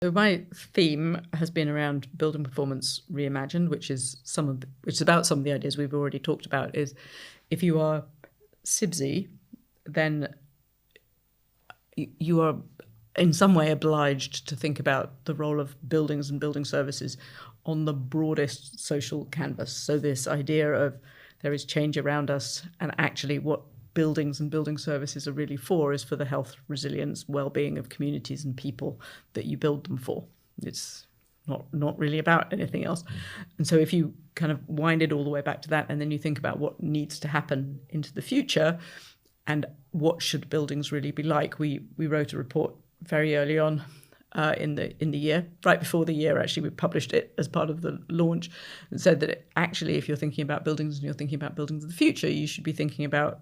So my theme has been around building performance reimagined, which is about some of the ideas we've already talked about. Is if you are CIBSE, then you are in some way obliged to think about the role of buildings and building services on the broadest social canvas. So this idea of there is change around us, and actually what buildings and building services are really for is for the health, resilience, well-being of communities and people that you build them for. It's not really about anything else. And so if you kind of wind it all the way back to that, and then you think about what needs to happen into the future and what should buildings really be like, we wrote a report very early on in the year, right before the year, actually. We published it as part of the launch and said that actually, if you're thinking about buildings and you're thinking about buildings of the future, you should be thinking about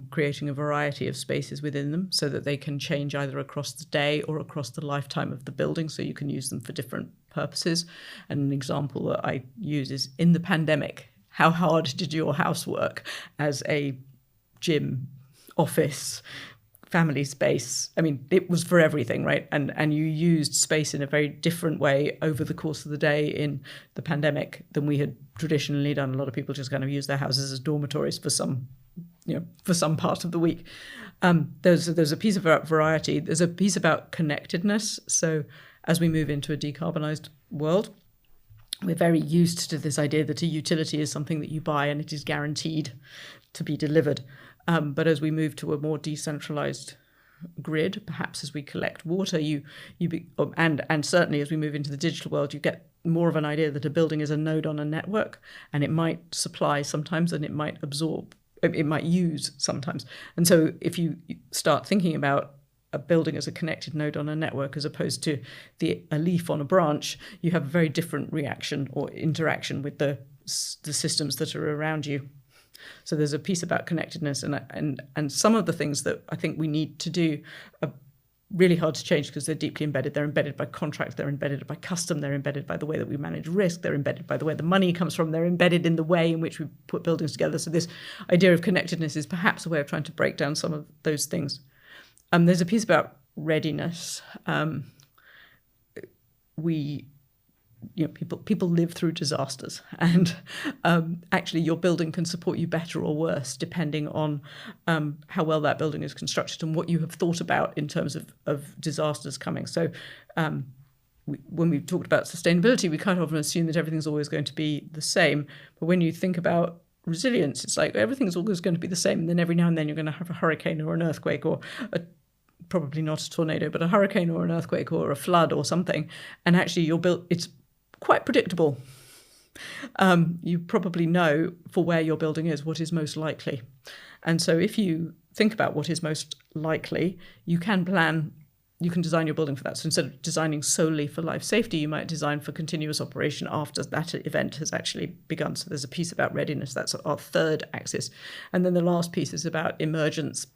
creating a variety of spaces within them so that they can change either across the day or across the lifetime of the building, so you can use them for different purposes. And an example that I use is, in the pandemic, how hard did your house work as a gym, office, family space? I mean, it was for everything, right? And you used space in a very different way over the course of the day in the pandemic than we had traditionally done. A lot of people just kind of use their houses as dormitories for some part of the week. There's a piece about variety. There's a piece about connectedness. So as we move into a decarbonised world, we're very used to this idea that a utility is something that you buy and it is guaranteed to be delivered. But as we move to a more decentralised grid, perhaps as we collect water, and certainly as we move into the digital world, you get more of an idea that a building is a node on a network, and it might supply sometimes, and it might absorb, it might use sometimes. And so if you start thinking about a building as a connected node on a network as opposed to a leaf on a branch, you have a very different reaction or interaction with the systems that are around you. So there's a piece about connectedness, and some of the things that I think we need to do are really hard to change because they're deeply embedded. They're embedded by contract, they're embedded by custom, they're embedded by the way that we manage risk, they're embedded by the way the money comes from, they're embedded in the way in which we put buildings together. So this idea of connectedness is perhaps a way of trying to break down some of those things. There's a piece about readiness. People live through disasters, and actually your building can support you better or worse depending on how well that building is constructed and what you have thought about in terms of disasters coming. So when we talked about sustainability, we kind of often assume that everything's always going to be the same. But when you think about resilience, it's like everything's always going to be the same, and then every now and then you're going to have a hurricane or an earthquake, or probably not a tornado, but a hurricane or an earthquake or a flood or something. And actually it's quite predictable. You probably know for where your building is what is most likely. And so if you think about what is most likely, you can design your building for that. So instead of designing solely for life safety, you might design for continuous operation after that event has actually begun. So there's a piece about readiness. That's our third axis. And then the last piece is about emergence.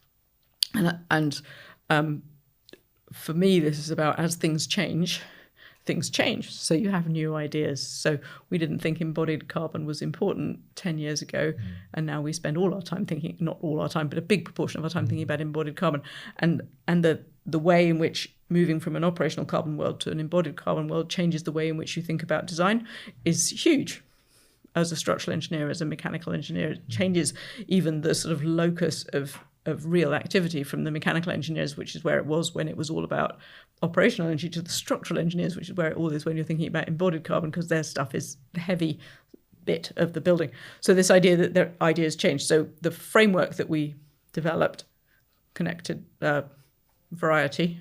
And for me, this is about, as things change. So you have new ideas. So we didn't think embodied carbon was important 10 years ago. And now we spend all our time thinking, not all our time, but a big proportion of our time thinking about embodied carbon. And the way in which moving from an operational carbon world to an embodied carbon world changes the way in which you think about design is huge. As a structural engineer, as a mechanical engineer, it changes even the sort of locus of real activity from the mechanical engineers, which is where it was when it was all about operational energy, to the structural engineers, which is where it all is when you're thinking about embodied carbon, because their stuff is the heavy bit of the building. So this idea that their ideas change. So the framework that we developed, connected variety,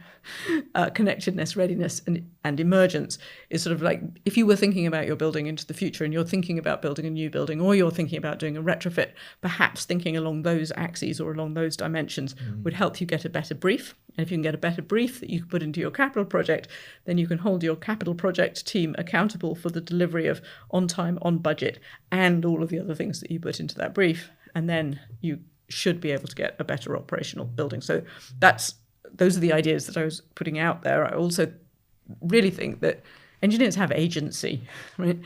connectedness, readiness, and emergence, is sort of like, if you were thinking about your building into the future and you're thinking about building a new building, or you're thinking about doing a retrofit, perhaps thinking along those axes or along those dimensions would help you get a better brief. And if you can get a better brief that you can put into your capital project, then you can hold your capital project team accountable for the delivery of on time, on budget, and all of the other things that you put into that brief. And then you should be able to get a better operational building. So those are the ideas that I was putting out there. I also really think that engineers have agency, right?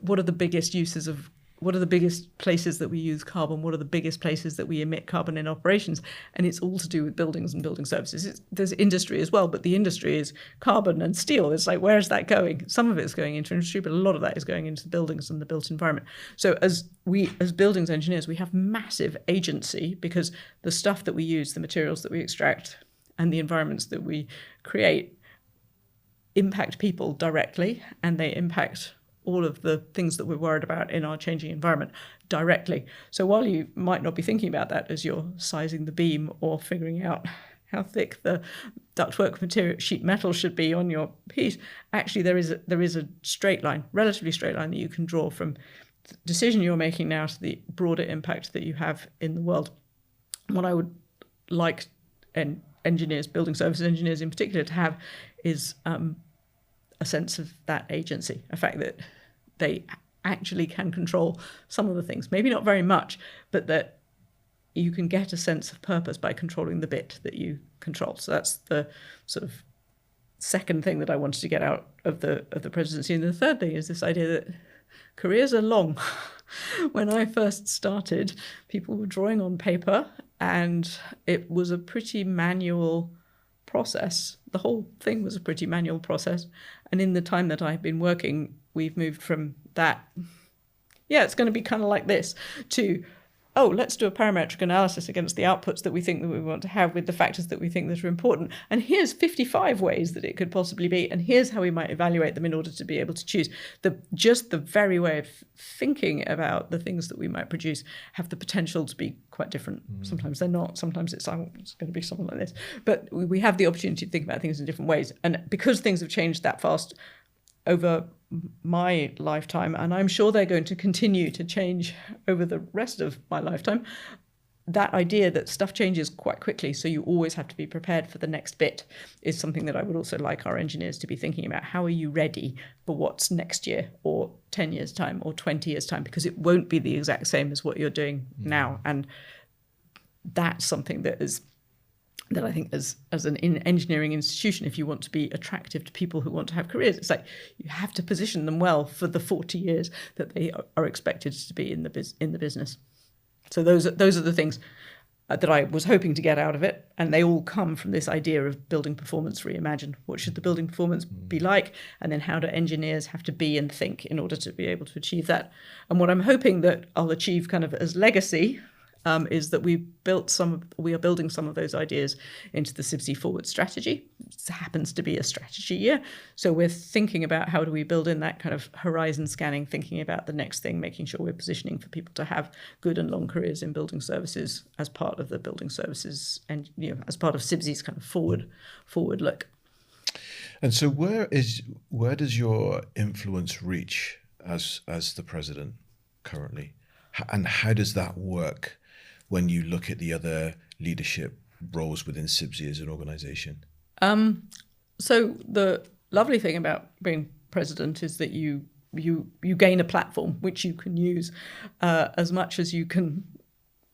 What are the biggest uses of what are the biggest places that we use carbon? What are the biggest places that we emit carbon in operations? And it's all to do with buildings and building services. There's industry as well, but the industry is carbon and steel. It's like, where is that going? Some of it's going into industry, but a lot of that is going into the buildings and the built environment. So as buildings engineers, we have massive agency, because the stuff that we use, the materials that we extract, and the environments that we create impact people directly, and they impact all of the things that we're worried about in our changing environment directly. So while you might not be thinking about that as you're sizing the beam or figuring out how thick the ductwork material sheet metal should be on your piece, actually there is a straight line, relatively straight line, that you can draw from the decision you're making now to the broader impact that you have in the world. What I would like engineers, building services engineers in particular, to have is a sense of that agency, a fact that they actually can control some of the things, maybe not very much, but that you can get a sense of purpose by controlling the bit that you control. So that's the sort of second thing that I wanted to get out of the presidency. And the third thing is this idea that careers are long. When I first started, people were drawing on paper, and it was a pretty manual process. The whole thing was a pretty manual process. And in the time that I've been working, we've moved from that, it's going to be kind of like this, to, let's do a parametric analysis against the outputs that we think that we want to have with the factors that we think that are important. And here's 55 ways that it could possibly be. And here's how we might evaluate them in order to be able to choose. Just the very way of thinking about the things that we might produce have the potential to be quite different. Sometimes they're not. Sometimes it's going to be something like this. But we have the opportunity to think about things in different ways. And because things have changed that fast over my lifetime, and I'm sure they're going to continue to change over the rest of my lifetime, that idea that stuff changes quite quickly, so you always have to be prepared for the next bit, is something that I would also like our engineers to be thinking about. How are you ready for what's next year, or 10 years' time, or 20 years' time? Because it won't be the exact same as what you're doing now. And that's something that I think as an engineering institution, if you want to be attractive to people who want to have careers, it's like you have to position them well for the 40 years that they are expected to be in the business. So those are the things that I was hoping to get out of it, and they all come from this idea of building performance reimagined. What should the building performance be like, and then how do engineers have to be and think in order to be able to achieve that? And what I'm hoping that I'll achieve kind of as legacy is that we are building some of those ideas into the CIBSE Forward strategy. It happens to be a strategy year, so we're thinking about how do we build in that kind of horizon scanning, thinking about the next thing, making sure we're positioning for people to have good and long careers in building services as part of the building services, and as part of CIBSE's kind of forward look. And so, where does your influence reach as the president currently, and how does that work when you look at the other leadership roles within CIBSE as an organization? So the lovely thing about being president is that you gain a platform which you can use as much as you can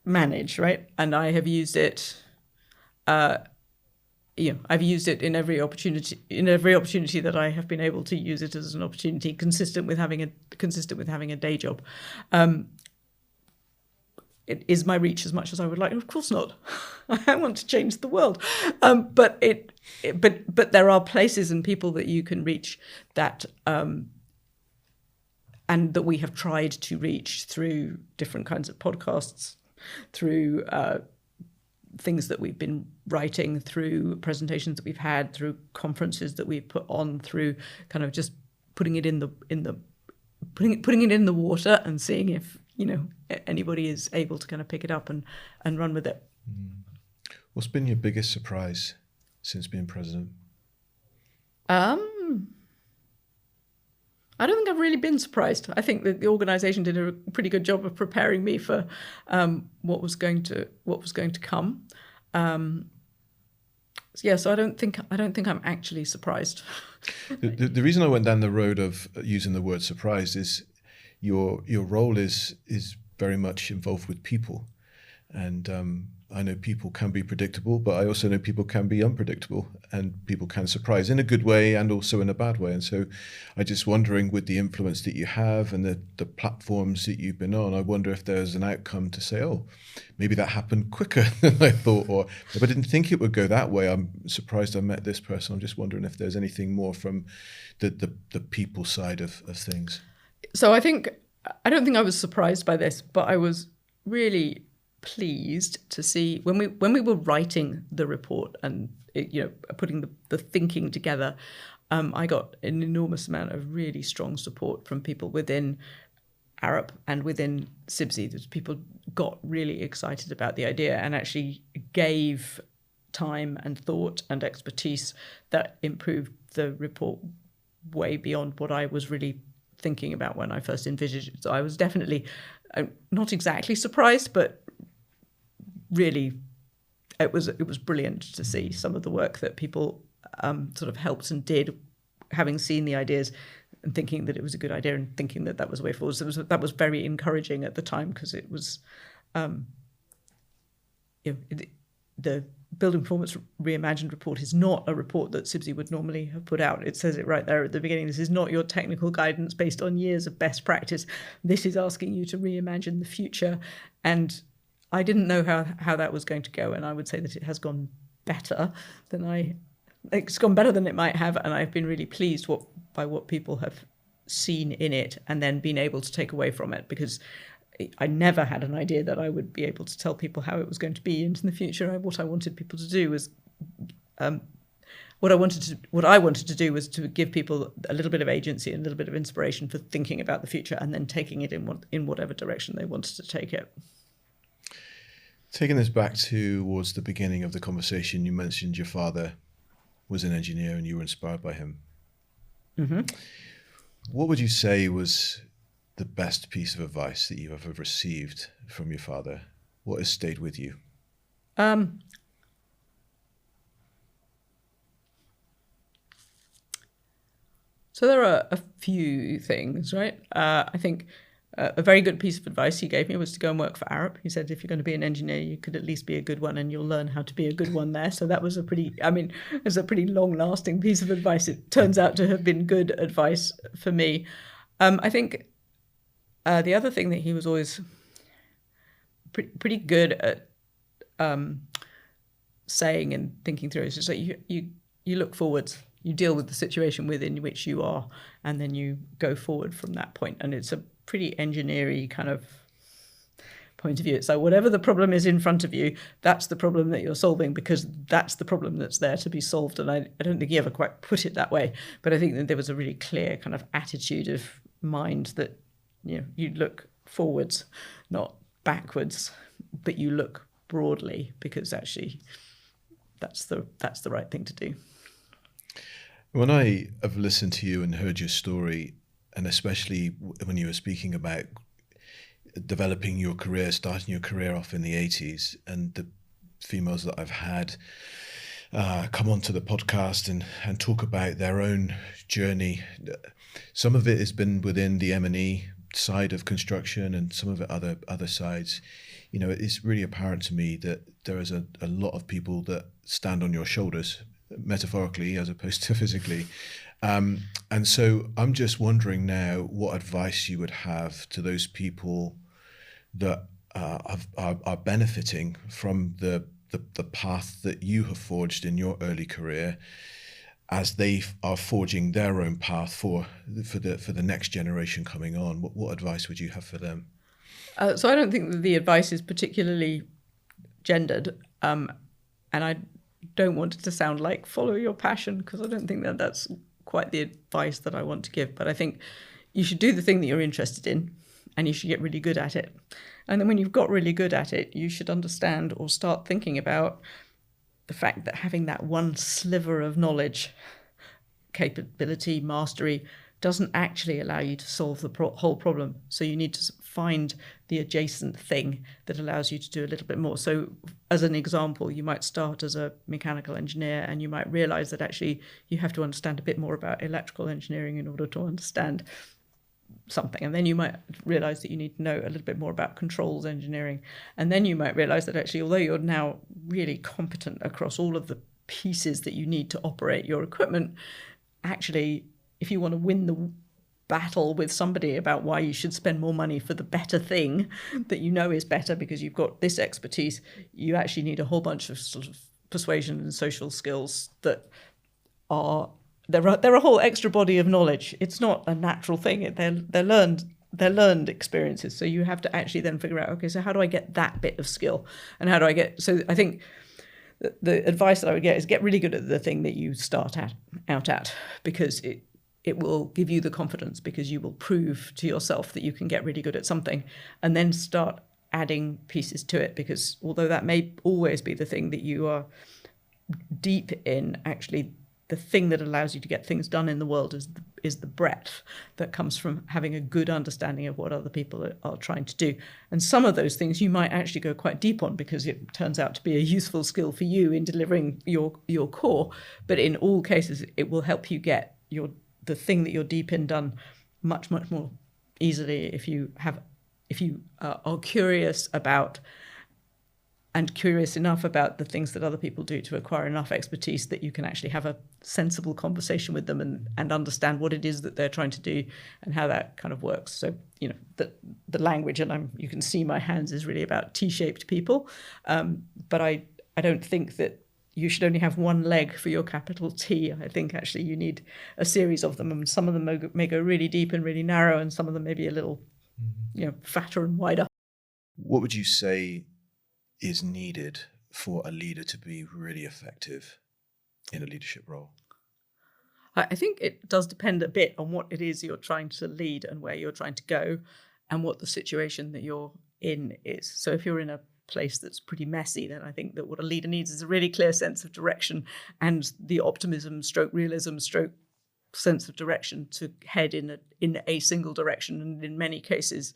manage, right? And I have used it. I've used it in every opportunity that I have been able to use it as an opportunity, consistent with having a day job. Is my reach as much as I would like? Of course not. I want to change the world, but there are places and people that you can reach that, and that we have tried to reach through different kinds of podcasts, through things that we've been writing, through presentations that we've had, through conferences that we've put on, through kind of just putting it in the water and seeing if anybody is able to kind of pick it up and run with it. What's been your biggest surprise since being president? I don't think I've really been surprised. I think that the organisation did a pretty good job of preparing me for what was going to come. So I don't think I'm actually surprised. The reason I went down the road of using the word surprised is your role is very much involved with people, and I know people can be predictable, but I also know people can be unpredictable, and people can surprise in a good way and also in a bad way. And so I'm just wondering, with the influence that you have and the platforms that you've been on, I wonder if there's an outcome to say, oh, maybe that happened quicker than I thought, or if I didn't think it would go that way, I'm surprised I met this person. I'm just wondering if there's anything more from the people side of things. So I don't think I was surprised by this, but I was really pleased to see when we were writing the report and putting the thinking together. I got an enormous amount of really strong support from people within Arup and within CIBSE. That people got really excited about the idea and actually gave time and thought and expertise that improved the report way beyond what I was really thinking about when I first envisaged it. So I was definitely not exactly surprised, but really it was brilliant to see some of the work that people sort of helped and did, having seen the ideas and thinking that it was a good idea and thinking that that was the way forward. So that was very encouraging at the time, because it was the Building Performance Reimagined report is not a report that CIBSE would normally have put out. It says it right there at the beginning. This is not your technical guidance based on years of best practice. This is asking you to reimagine the future. And I didn't know how that was going to go. And I would say that it has gone better than it's gone better than it might have. And I've been really pleased by what people have seen in it and then been able to take away from it, because I never had an idea that I would be able to tell people how it was going to be into the future. What I wanted people to do was, what I wanted to do was to give people a little bit of agency and a little bit of inspiration for thinking about the future and then taking it in whatever direction they wanted to take it. Taking this back towards the beginning of the conversation, you mentioned your father was an engineer and you were inspired by him. Mm-hmm. What would you say was the best piece of advice that you've ever received from your father? What has stayed with you? So there are a few things, right? I think a very good piece of advice he gave me was to go and work for Arup. He said, if you're going to be an engineer, you could at least be a good one, and you'll learn how to be a good one there. So that was a pretty long-lasting piece of advice. It turns out to have been good advice for me. I think the other thing that he was always pretty good at saying and thinking through is just like you look forwards, you deal with the situation within which you are, and then you go forward from that point. And it's a pretty engineering kind of point of view. It's like whatever the problem is in front of you, that's the problem that you're solving, because that's the problem that's there to be solved. And I don't think he ever quite put it that way, but I think that there was a really clear kind of attitude of mind that you look forwards, not backwards, but you look broadly, because actually that's the right thing to do. When I have listened to you and heard your story, and especially when you were speaking about developing your career, starting your career off in the 80s, and the females that I've had come onto the podcast and talk about their own journey, some of it has been within the M&E side of construction, and some of it other sides. It's really apparent to me that there is a lot of people that stand on your shoulders, metaphorically as opposed to physically. And so I'm just wondering now what advice you would have to those people that are benefiting from the path that you have forged in your early career, as they are forging their own path for the next generation coming on. What advice would you have for them? So I don't think that the advice is particularly gendered, and I don't want it to sound like follow your passion, because I don't think that that's quite the advice that I want to give. But I think you should do the thing that you're interested in, and you should get really good at it. And then when you've got really good at it, you should understand or start thinking about the fact that having that one sliver of knowledge, capability, mastery, doesn't actually allow you to solve the whole problem. So you need to find the adjacent thing that allows you to do a little bit more. So as an example, you might start as a mechanical engineer, and you might realize that actually you have to understand a bit more about electrical engineering in order to understand something, and then you might realize that you need to know a little bit more about controls engineering, and then you might realize that actually, although you're now really competent across all of the pieces that you need to operate your equipment, actually, if you want to win the battle with somebody about why you should spend more money for the better thing that you know is better because you've got this expertise, you actually need a whole bunch of sort of persuasion and social skills that are they're a whole extra body of knowledge. It's not a natural thing. They're learned experiences. So you have to actually then figure out, okay, so how do I get that bit of skill, and how do I get? So I think the advice that I would get is get really good at the thing that you start out at, because it will give you the confidence, because you will prove to yourself that you can get really good at something, and then start adding pieces to it, because although that may always be the thing that you are deep in, actually the thing that allows you to get things done in the world is the breadth that comes from having a good understanding of what other people are trying to do. And some of those things you might actually go quite deep on, because it turns out to be a useful skill for you in delivering your core. But in all cases, it will help you get the thing that you're deep in done much, much more easily if you are curious about and curious enough about the things that other people do to acquire enough expertise that you can actually have a sensible conversation with them and understand what it is that they're trying to do and how that kind of works. So, the language, and you can see my hands, is really about T-shaped people. But I don't think that you should only have one leg for your capital T. I think actually you need a series of them, and some of them may go really deep and really narrow, and some of them may be a little, fatter and wider. What would you say is needed for a leader to be really effective in a leadership role? I think it does depend a bit on what it is you're trying to lead and where you're trying to go and what the situation that you're in is. So if you're in a place that's pretty messy, then I think that what a leader needs is a really clear sense of direction and the optimism / realism / sense of direction to head in a single direction. And in many cases,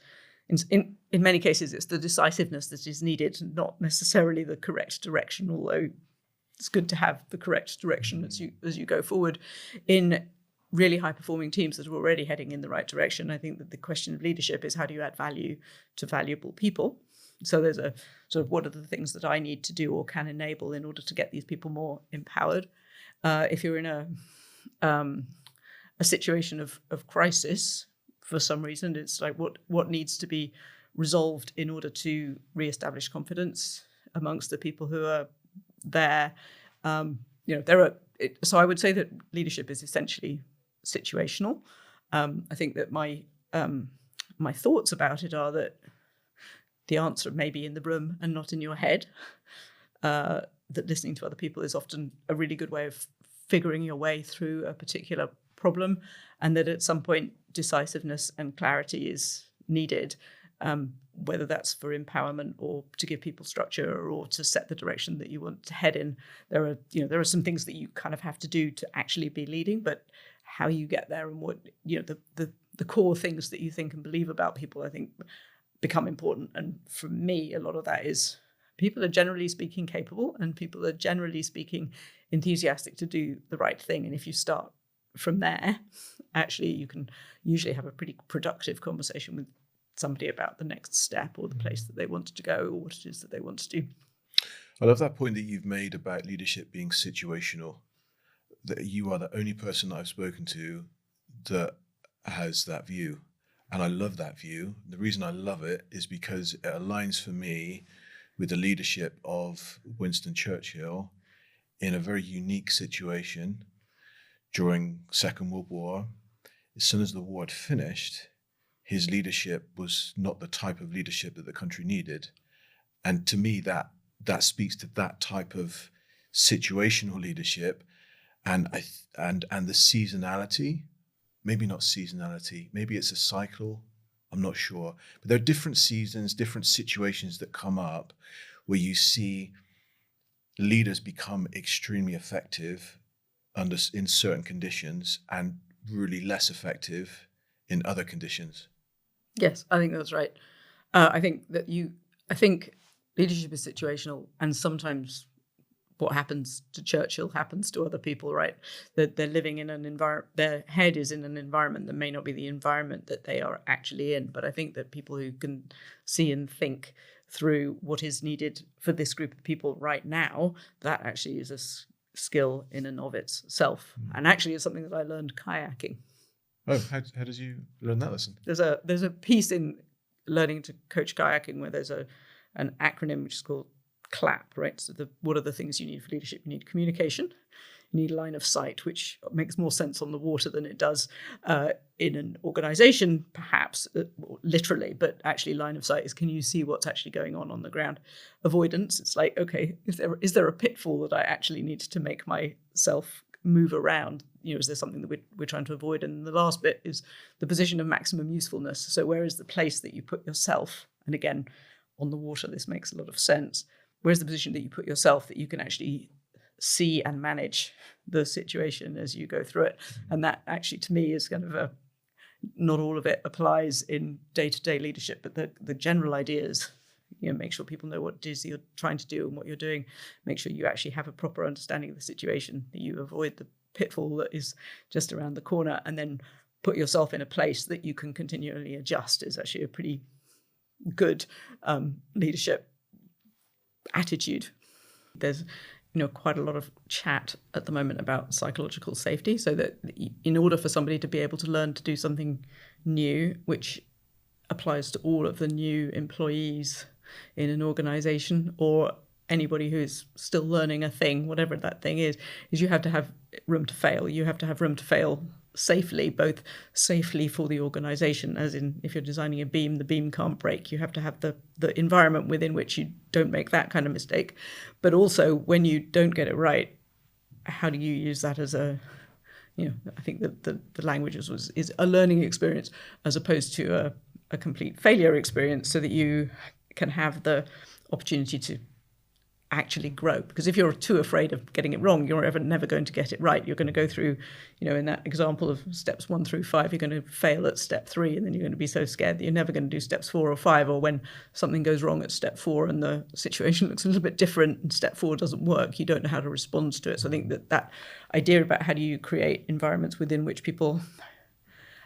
in many cases, it's the decisiveness that is needed, not necessarily the correct direction, although it's good to have the correct direction as you go forward. In really high-performing teams that are already heading in the right direction, I think that the question of leadership is, how do you add value to valuable people? So there's a sort of, what are the things that I need to do or can enable in order to get these people more empowered? If you're in a situation of crisis, for some reason, it's like what needs to be resolved in order to reestablish confidence amongst the people who are there. So I would say that leadership is essentially situational. I think that my thoughts about it are that the answer may be in the room and not in your head. That listening to other people is often a really good way of figuring your way through a particular problem, and that at some point decisiveness and clarity is needed, whether that's for empowerment or to give people structure or to set the direction that you want to head in. There are some things that you kind of have to do to actually be leading, but how you get there and what the core things that you think and believe about people, I think, become important. And for me, a lot of that is people are generally speaking capable, and people are generally speaking enthusiastic to do the right thing. And if you start from there, actually, you can usually have a pretty productive conversation with somebody about the next step or the place that they wanted to go or what it is that they want to do. I love that point that you've made about leadership being situational, that you are the only person I've spoken to that has that view. And I love that view. The reason I love it is because it aligns for me with the leadership of Winston Churchill in a very unique situation during Second World War. As soon as the war had finished, his leadership was not the type of leadership that the country needed. And to me, that speaks to that type of situational leadership and the seasonality. Maybe not seasonality, maybe it's a cycle, I'm not sure. But there are different seasons, different situations that come up where you see leaders become extremely effective in certain conditions and really less effective in other conditions. Yes, I think that's right. I think leadership is situational, and sometimes what happens to Churchill happens to other people, right? That they're living in an environment, their head is in an environment that may not be the environment that they are actually in. But I think that people who can see and think through what is needed for this group of people right now, that actually is a skill in and of itself. And actually it's something that I learned kayaking. Oh, how did you learn that lesson? There's a piece in learning to coach kayaking where there's an acronym which is called CLAP, right? So what are the things you need for leadership? You need communication, you need line of sight, which makes more sense on the water than it does in an organization, perhaps literally, but actually line of sight is, can you see what's actually going on the ground? Avoidance, it's like, okay, is there a pitfall that I actually need to make myself move around? Is there something that we're trying to avoid? And the last bit is the position of maximum usefulness. So where is the place that you put yourself? And again, on the water, this makes a lot of sense. Where's the position that you put yourself that you can actually see and manage the situation as you go through it? And that actually, to me, is kind of not all of it applies in day-to-day leadership, but the general ideas, make sure people know what it is you're trying to do and what you're doing. Make sure you actually have a proper understanding of the situation, that you avoid the pitfall that is just around the corner, and then put yourself in a place that you can continually adjust is actually a pretty good leadership attitude. There's quite a lot of chat at the moment about psychological safety, so that in order for somebody to be able to learn to do something new, which applies to all of the new employees in an organization or anybody who's still learning a thing, whatever that thing is you have to have room to fail. You have to have room to fail safely, both safely for the organization, as in if you're designing a beam, the beam can't break. You have to have the environment within which you don't make that kind of mistake. But also when you don't get it right, how do you use that as I think that the language is a learning experience as opposed to a complete failure experience, so that you can have the opportunity to actually grow. Because if you're too afraid of getting it wrong, you're never going to get it right. You're going to go through, in that example of steps 1 through 5, you're going to fail at step 3, and then you're going to be so scared that you're never going to do steps 4 or 5. Or when something goes wrong at step 4 and the situation looks a little bit different and step 4 doesn't work, you don't know how to respond to it. So I think that idea about how do you create environments within which people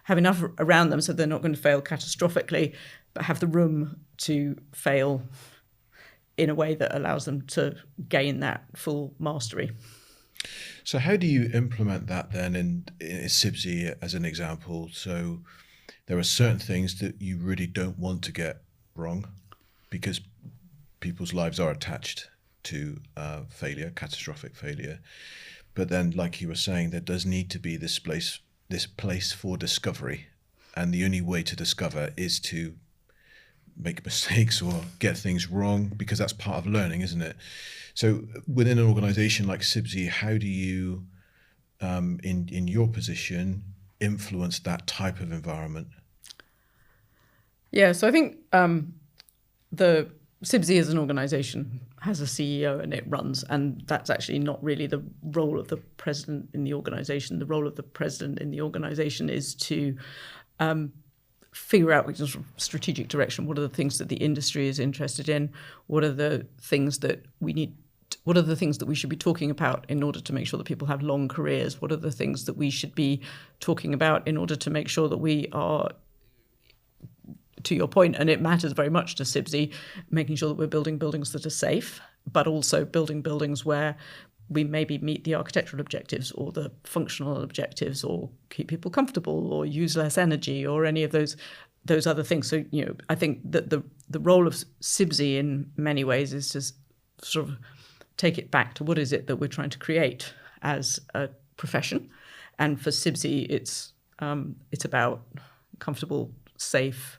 have enough around them so they're not going to fail catastrophically, but have the room to fail in a way that allows them to gain that full mastery. So how do you implement that then in CIBSE as an example? So there are certain things that you really don't want to get wrong because people's lives are attached to failure, catastrophic failure. But then, like you were saying, there does need to be this place for discovery. And the only way to discover is to make mistakes or get things wrong, because that's part of learning, isn't it? So within an organization like CIBSE, how do you, in your position, influence that type of environment? Yeah, so I think the CIBSE as an organization has a CEO and it runs, and that's actually not really the role of the president in the organization. The role of the president in the organization is to figure out which is strategic direction. What are the things that the industry is interested in? What are the things that we need? What are the things that we should be talking about in order to make sure that people have long careers? What are the things that we should be talking about in order to make sure that we are, to your point, and it matters very much to CIBSE, making sure that we're building buildings that are safe, but also building buildings where we maybe meet the architectural objectives or the functional objectives, or keep people comfortable, or use less energy, or any of those other things. So, I think that the role of CIBSE in many ways is to sort of take it back to what is it that we're trying to create as a profession. And for CIBSE, it's about comfortable, safe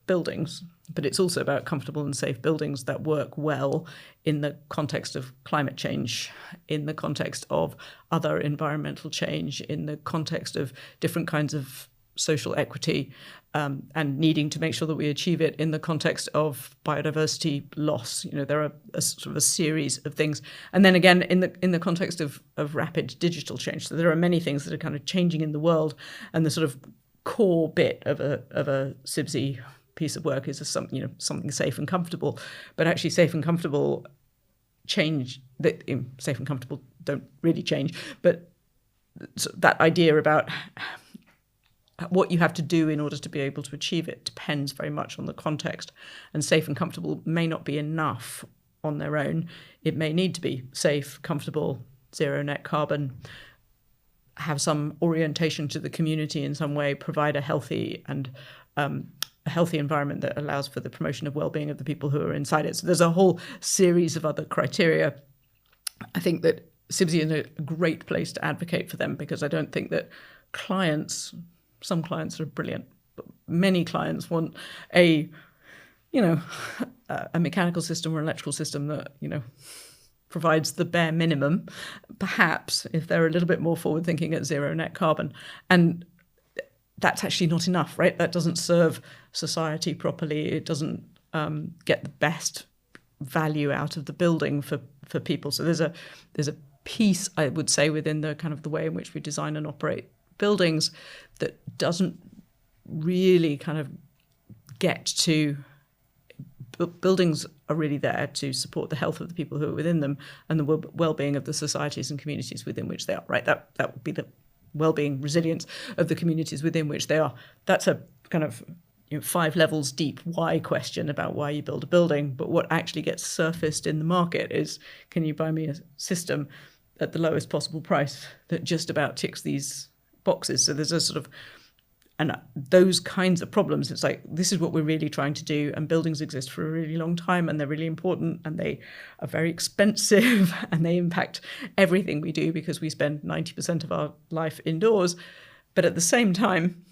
buildings, but it's also about comfortable and safe buildings that work well in the context of climate change, in the context of other environmental change, in the context of different kinds of social equity, and needing to make sure that we achieve it in the context of biodiversity loss. There are a sort of a series of things. And then again, in the context of rapid digital change. So there are many things that are kind of changing in the world, and the sort of core bit of a CIBSE piece of work is something safe and comfortable. But actually safe and comfortable change, that safe and comfortable don't really change, but that idea about what you have to do in order to be able to achieve it depends very much on the context. And safe and comfortable may not be enough on their own. It may need to be safe, comfortable, zero net carbon, have some orientation to the community in some way, provide a healthy environment that allows for the promotion of well-being of the people who are inside it. So there's a whole series of other criteria. I think that CIBSE is a great place to advocate for them, because I don't think that some clients are brilliant, but many clients want a mechanical system or electrical system that, provides the bare minimum, perhaps if they're a little bit more forward thinking at zero net carbon. And that's actually not enough, right? That doesn't serve society properly. It doesn't get the best value out of the building for people. So there's a piece, I would say, within the kind of the way in which we design and operate buildings that doesn't really kind of get to. Buildings are really there to support the health of the people who are within them and the well-being of the societies and communities within which they are, right? That would be the well-being, resilience of the communities within which they are. That's a kind of 5 levels deep why question about why you build a building. But what actually gets surfaced in the market is, can you buy me a system at the lowest possible price that just about ticks these boxes? So there's a sort of, and those kinds of problems, it's like, this is what we're really trying to do. And buildings exist for a really long time, and they're really important, and they are very expensive, and they impact everything we do because we spend 90% of our life indoors. But at the same time,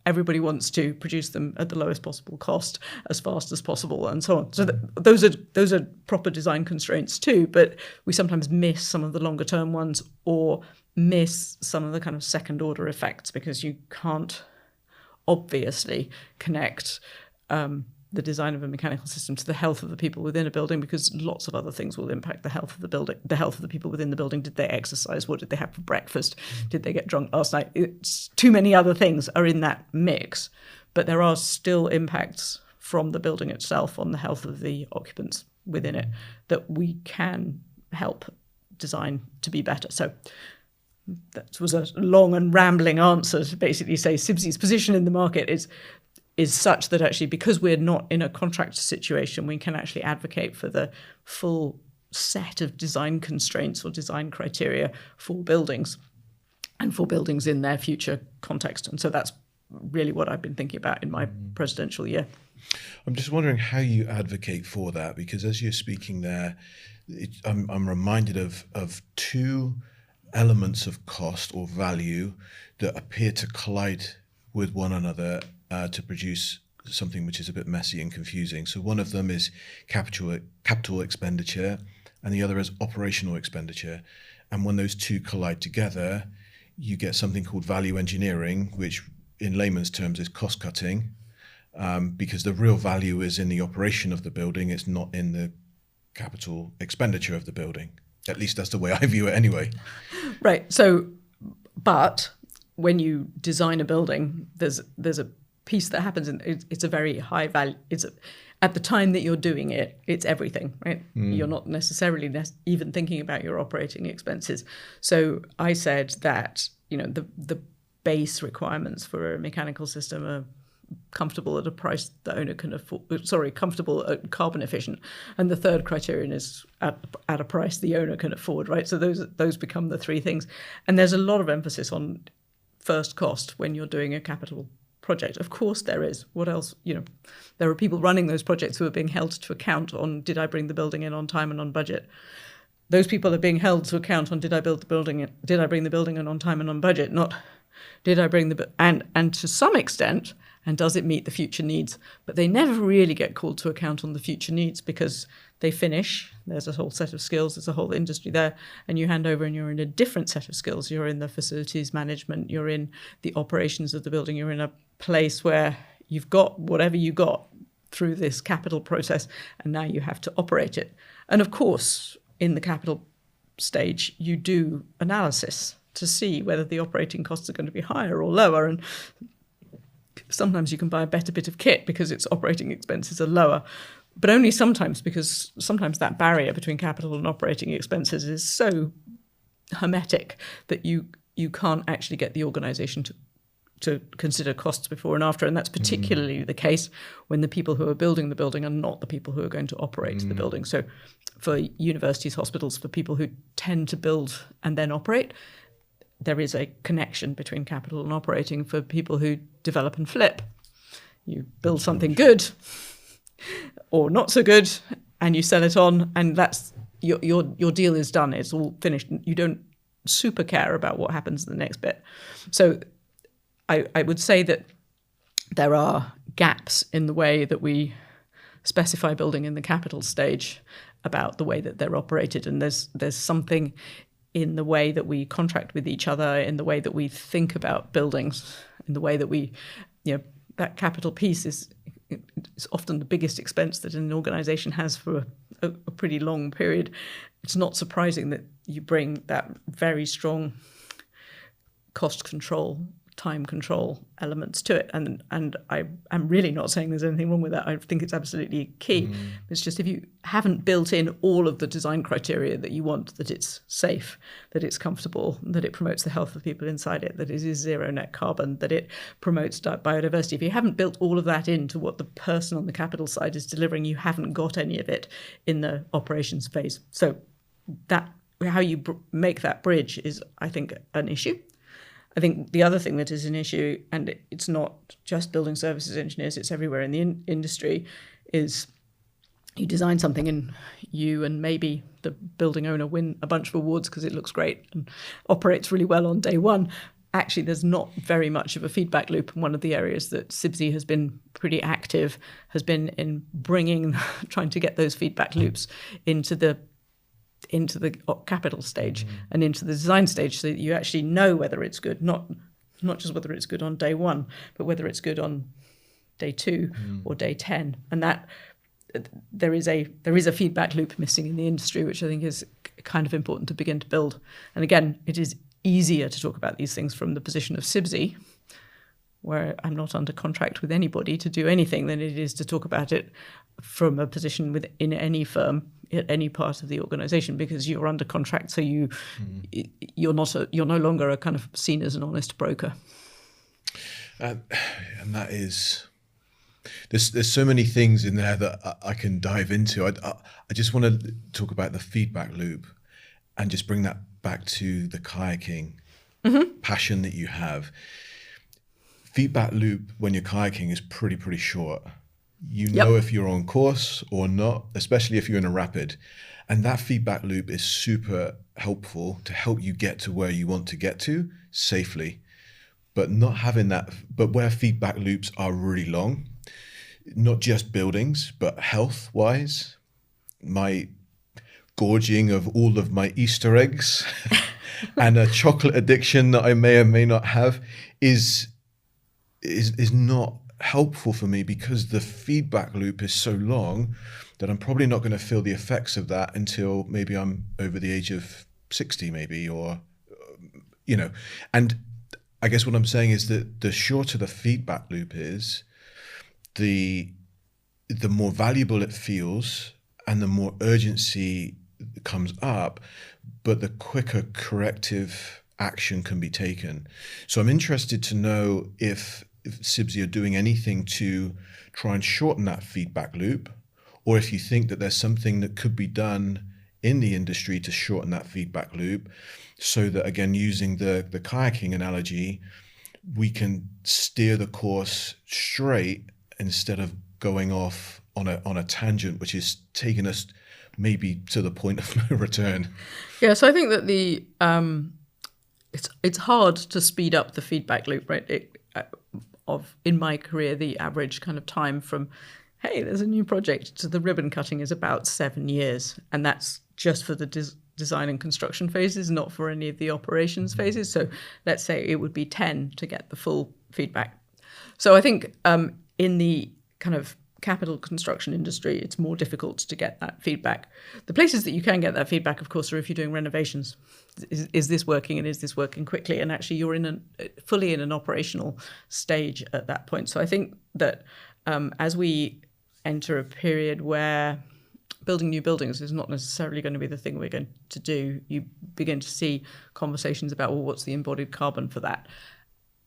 everybody wants to produce them at the lowest possible cost as fast as possible, and so on. So those are proper design constraints too, but we sometimes miss some of the longer term ones, or miss some of the kind of second order effects, because you can't obviously connect the design of a mechanical system to the health of the people within a building, because lots of other things will impact the health of the building, the health of the people within the building. Did they exercise? What did they have for breakfast? Did they get drunk last night? It's too many other things are in that mix, but there are still impacts from the building itself on the health of the occupants within it that we can help design to be better. So that was a long and rambling answer to basically say CIBSE's position in the market is such that actually, because we're not in a contract situation, we can actually advocate for the full set of design constraints or design criteria for buildings, and for buildings in their future context. And so that's really what I've been thinking about in my presidential year. I'm just wondering how you advocate for that, because as you're speaking there, I'm reminded of 2 elements of cost or value that appear to collide with one another to produce something which is a bit messy and confusing. So one of them is capital expenditure, and the other is operational expenditure. And when those 2 collide together, you get something called value engineering, which in layman's terms is cost cutting, because the real value is in the operation of the building. It's not in the capital expenditure of the building. At least that's the way I view it anyway. Right. So, but when you design a building, there's a piece that happens, and it's a very high value. At the time that you're doing it, it's everything, right? You're not necessarily even thinking about your operating expenses. So I said that, the base requirements for a mechanical system are comfortable at a price the owner can afford, comfortable at carbon efficient. And the third criterion is at a price the owner can afford, right? So those become the 3 things. And there's a lot of emphasis on first cost when you're doing a capital project. Of course there is. What else? There are people running those projects who are being held to account on, did I bring the building in on time and on budget? Those people are being held to account on, did I bring the building in on time and on budget? Not, did I bring and to some extent, and does it meet the future needs? But they never really get called to account on the future needs, because they finish, there's a whole set of skills, there's a whole industry there, and you hand over and you're in a different set of skills. You're in the facilities management, you're in the operations of the building, you're in a place where you've got whatever you got through this capital process, and now you have to operate it. And of course, in the capital stage, you do analysis to see whether the operating costs are going to be higher or lower, and sometimes you can buy a better bit of kit because its operating expenses are lower. but only sometimes, because sometimes that barrier between capital and operating expenses is so hermetic that you can't actually get the organisation to consider costs before and after. And that's particularly the case when the people who are building the building are not the people who are going to operate the building. So for universities, hospitals, for people who tend to build and then operate, there is a connection between capital and operating. For people who develop and flip, you build something good or not so good and you sell it on, and that's your deal is done. It's all finished. You don't super care about what happens in the next bit. So I would say that there are gaps in the way that we specify building in the capital stage about the way that they're operated, and there's something in the way that we contract with each other, in the way that we think about buildings, in the way that we, that capital piece is often the biggest expense that an organisation has for a pretty long period. It's not surprising that you bring that very strong cost control, time control elements to it. And I'm really not saying there's anything wrong with that. I think it's absolutely key. It's just if you haven't built in all of the design criteria that you want, that it's safe, that it's comfortable, that it promotes the health of people inside it, that it is zero net carbon, that it promotes biodiversity. If you haven't built all of that into what the person on the capital side is delivering, you haven't got any of it in the operations phase. So that how you make that bridge is, I think, an issue. I think the other thing that is an issue, and it's not just building services engineers, it's everywhere in the industry, is you design something and you and maybe the building owner win a bunch of awards because it looks great and operates really well on day one. Actually, there's not very much of a feedback loop. And one of the areas that CIBSE has been pretty active has been in trying to get those feedback loops into the capital stage and into the design stage, so that you actually know whether it's good, not just whether it's good on day one, but whether it's good on day 2 or day 10. And that there is a feedback loop missing in the industry, which I think is kind of important to begin to build. And again, it is easier to talk about these things from the position of CIBSE, where I'm not under contract with anybody to do anything, than it is to talk about it from a position within any firm at any part of the organisation, because you're under contract, so you're no longer a kind of seen as an honest broker. And that is, there's so many things in there that I can dive into. I just want to talk about the feedback loop and just bring that back to the kayaking passion that you have. Feedback loop when you're kayaking is pretty short. You know if you're on course or not, especially if you're in a rapid. And that feedback loop is super helpful to help you get to where you want to get to safely. But not having that, but where feedback loops are really long, not just buildings, but health-wise, my gorging of all of my Easter eggs and a chocolate addiction that I may or may not have is not helpful for me, because the feedback loop is so long that I'm probably not going to feel the effects of that until maybe I'm over the age of 60 maybe, or and I guess what I'm saying is that the shorter the feedback loop is, the more valuable it feels and the more urgency comes up, but the quicker corrective action can be taken. So I'm interested to know if CIBSE are doing anything to try and shorten that feedback loop, or if you think that there's something that could be done in the industry to shorten that feedback loop, so that, again, using the kayaking analogy, we can steer the course straight instead of going off on a tangent, which is taking us maybe to the point of no return. Yeah, so I think that it's hard to speed up the feedback loop, right? In my career, the average kind of time from, hey, there's a new project, to the ribbon cutting is about 7 years. And that's just for the design and construction phases, not for any of the operations phases. So let's say it would be 10 to get the full feedback. So I think in the kind of capital construction industry, it's more difficult to get that feedback. The places that you can get that feedback, of course, are if you're doing renovations. Is this working, and is this working quickly? And actually you're fully in an operational stage at that point. So I think that as we enter a period where building new buildings is not necessarily going to be the thing we're going to do. You begin to see conversations about, well, what's the embodied carbon for that?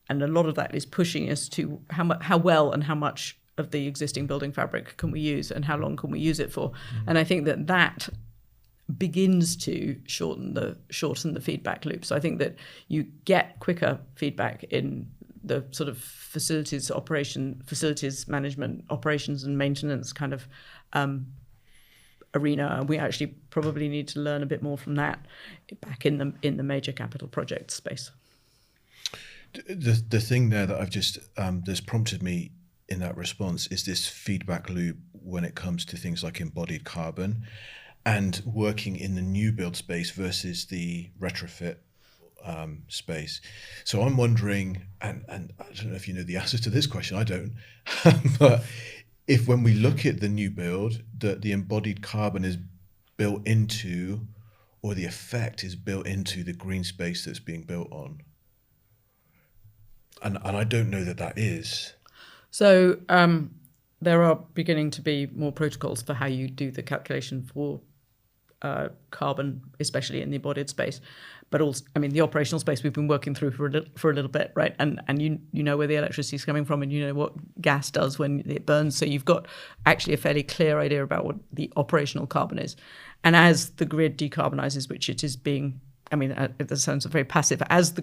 And a lot of that is pushing us to how well and how much of the existing building fabric can we use and how long can we use it for? And I think that begins to shorten the feedback loop. So I think that you get quicker feedback in the sort of facilities management, operations and maintenance kind of arena. And we actually probably need to learn a bit more from that back in the major capital project space. The thing there that I've just that's prompted me in that response is this feedback loop when it comes to things like embodied carbon and working in the new build space versus the retrofit space. So I'm wondering, and I don't know if you know the answer to this question, I don't, but if when we look at the new build, the embodied carbon is built into, or the effect is built into the green space that's being built on. And I don't know that is. So there are beginning to be more protocols for how you do the calculation for carbon, especially in the embodied space. But also, I mean, the operational space we've been working through for a little bit, right? And you know where the electricity is coming from, and you know what gas does when it burns. So you've got actually a fairly clear idea about what the operational carbon is. And as the grid decarbonizes, which it is being, I mean, it sounds very passive. As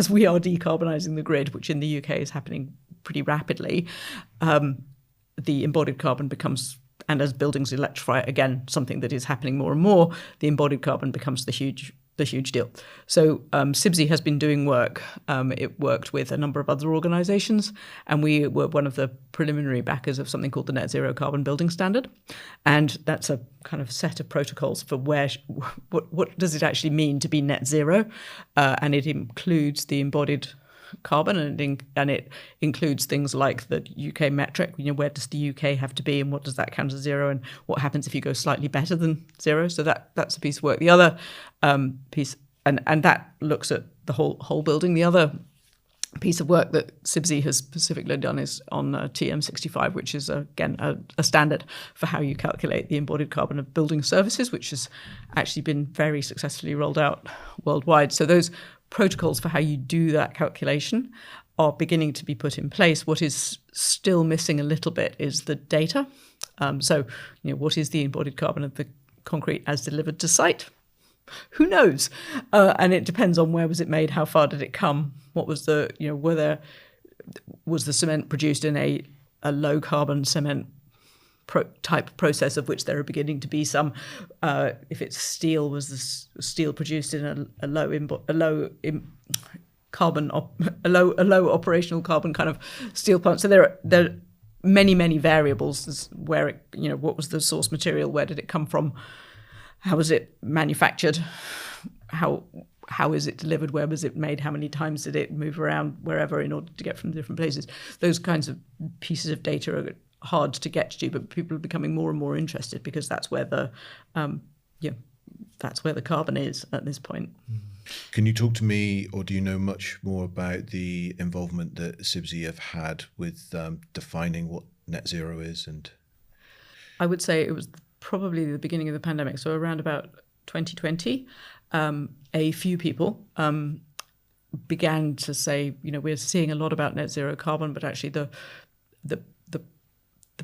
we are decarbonising the grid, which in the UK is happening pretty rapidly, the embodied carbon becomes, and as buildings electrify, again, something that is happening more and more, the embodied carbon becomes the huge deal. So CIBSE has been doing work. It worked with a number of other organisations, and we were one of the preliminary backers of something called the Net Zero Carbon Building Standard. And that's a kind of set of protocols for what does it actually mean to be net zero, and it includes the embodied carbon, and it includes things like the UK metric. You know, where does the UK have to be, and what does that count as zero, and what happens if you go slightly better than zero? So that's a piece of work. The other piece, and that looks at the whole building. The other piece of work that CIBSE has specifically done is on TM65, which is again a standard for how you calculate the embodied carbon of building services, which has actually been very successfully rolled out worldwide. So those protocols for how you do that calculation are beginning to be put in place. What is still missing a little bit is the data. So, you know, what is the embodied carbon of the concrete as delivered to site? Who knows? And it depends on where was it made, how far did it come, what was the, you know, was the cement produced in a low carbon cement type process, of which there are beginning to be some. If it's steel, was the steel produced in a low operational carbon kind of steel plant? So there are many variables where it, you know, what was the source material, where did it come from, how was it manufactured, how is it delivered, where was it made, how many times did it move around wherever in order to get from different places. Those kinds of pieces of data are hard to get to, but people are becoming more and more interested because that's where the carbon is at this point. Can you talk to me, or do you know much more about the involvement that CIBSE have had with defining what net zero is? And I would say it was probably the beginning of the pandemic, so around about 2020, a few people began to say, you know, we're seeing a lot about net zero carbon, but actually the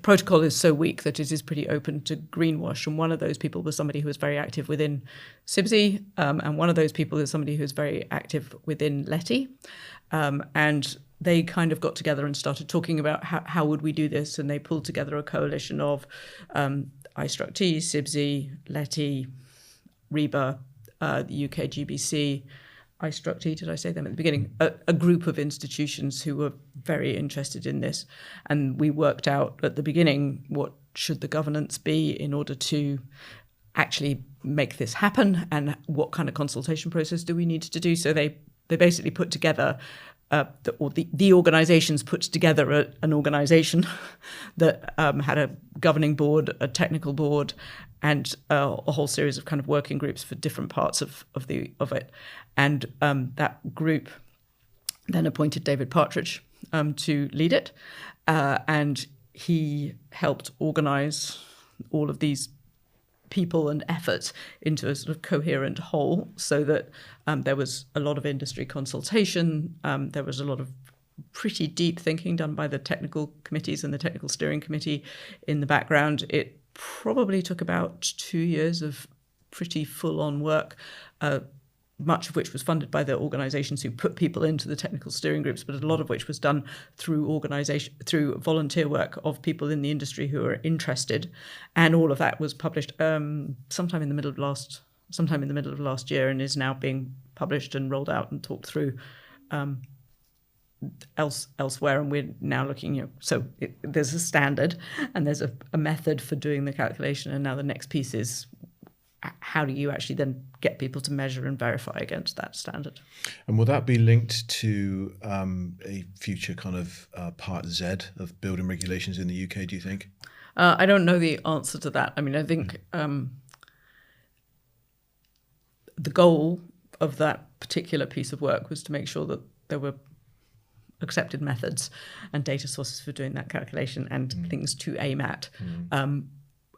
protocol is so weak that it is pretty open to greenwash. And one of those people was somebody who was very active within CIBSE, and one of those people is somebody who's very active within LETI. And they kind of got together and started talking about how would we do this, and they pulled together a coalition of iStruct, CIBSE, LETI, REBA, the UK GBC, iStruct, did I say them at the beginning? A group of institutions who were very interested in this. And we worked out at the beginning what should the governance be in order to actually make this happen, and what kind of consultation process do we need to do. So they basically put together, the organisations put together an organisation that had a governing board, a technical board, and a whole series of kind of working groups for different parts of it. And that group then appointed David Partridge to lead it. And he helped organise all of these people and effort into a sort of coherent whole, so that there was a lot of industry consultation, there was a lot of pretty deep thinking done by the technical committees and the technical steering committee in the background. It probably took about 2 years of pretty full-on work, much of which was funded by the organisations who put people into the technical steering groups, but a lot of which was done through volunteer work of people in the industry who are interested, and all of that was published sometime in the middle of last year, and is now being published and rolled out and talked through elsewhere. And we're now looking, there's a standard and there's a method for doing the calculation, and now the next piece is, how do you actually then get people to measure and verify against that standard? And will that be linked to a future kind of Part Z of building regulations in the UK, do you think? I don't know the answer to that. I mean, I think the goal of that particular piece of work was to make sure that there were accepted methods and data sources for doing that calculation and things to aim at.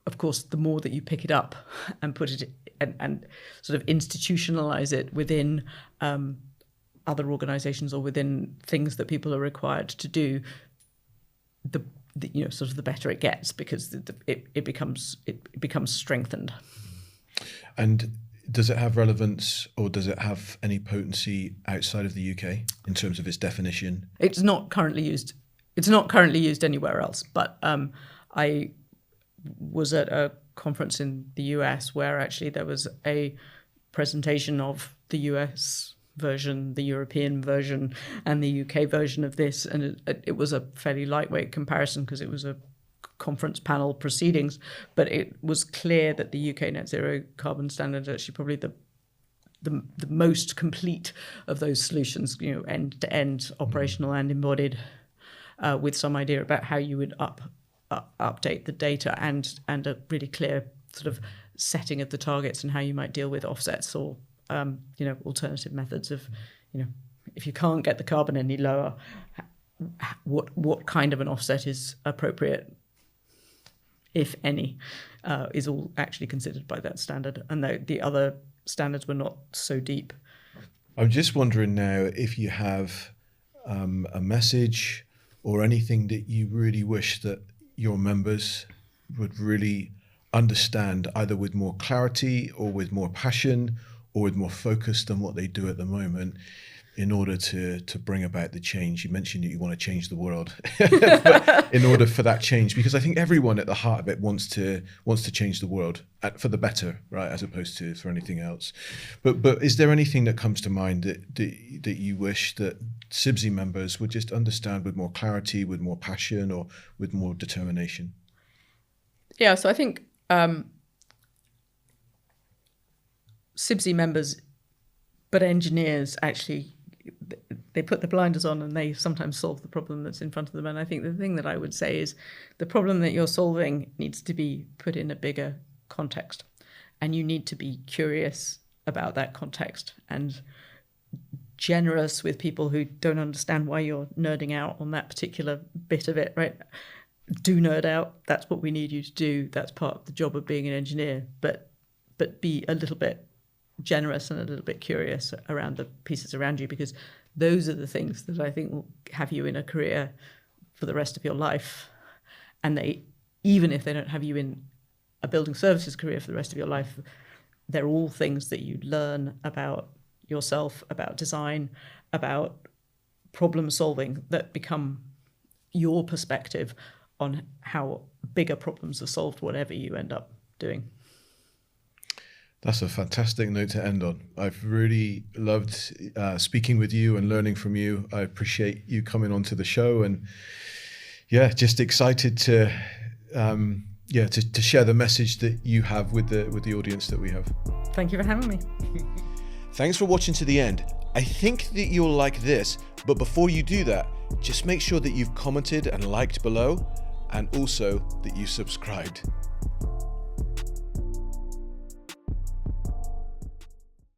Of course, the more that you pick it up and put it and sort of institutionalize it within other organizations or within things that people are required to do, the better it gets, because it becomes strengthened. And does it have relevance, or does it have any potency outside of the UK in terms of its definition? It's not currently used. It's not currently used anywhere else. But I was at a conference in the US where actually there was a presentation of the US version, the European version, and the UK version of this, and it was a fairly lightweight comparison because it was a conference panel proceedings, but it was clear that the UK net zero carbon standard is actually probably the most complete of those solutions, end to end, operational and embodied, with some idea about how you would update the data and a really clear sort of setting of the targets and how you might deal with offsets or alternative methods of, if you can't get the carbon any lower, what kind of an offset is appropriate, if any, is all actually considered by that standard, and the other standards were not so deep. I'm just wondering now if you have a message or anything that you really wish that your members would really understand, either with more clarity or with more passion or with more focus than what they do at the moment, in order to bring about the change. You mentioned that you want to change the world, but in order for that change, because I think everyone at the heart of it wants to change the world for the better, right, as opposed to for anything else. But is there anything that comes to mind that you wish that CIBSE members would just understand with more clarity, with more passion, or with more determination? Yeah, so I think CIBSE members, but engineers actually, they put the blinders on and they sometimes solve the problem that's in front of them. And I think the thing that I would say is the problem that you're solving needs to be put in a bigger context. And you need to be curious about that context and generous with people who don't understand why you're nerding out on that particular bit of it, right? Do nerd out. That's what we need you to do. That's part of the job of being an engineer. But be a little bit generous and a little bit curious around the pieces around you, because those are the things that I think will have you in a career for the rest of your life. And even if they don't have you in a building services career for the rest of your life, they're all things that you learn about yourself, about design, about problem solving, that become your perspective on how bigger problems are solved, whatever you end up doing. That's a fantastic note to end on. I've really loved speaking with you and learning from you. I appreciate you coming onto the show, and just excited to share the message that you have with the audience that we have. Thank you for having me. Thanks for watching to the end. I think that you'll like this, but before you do that, just make sure that you've commented and liked below, and also that you subscribed.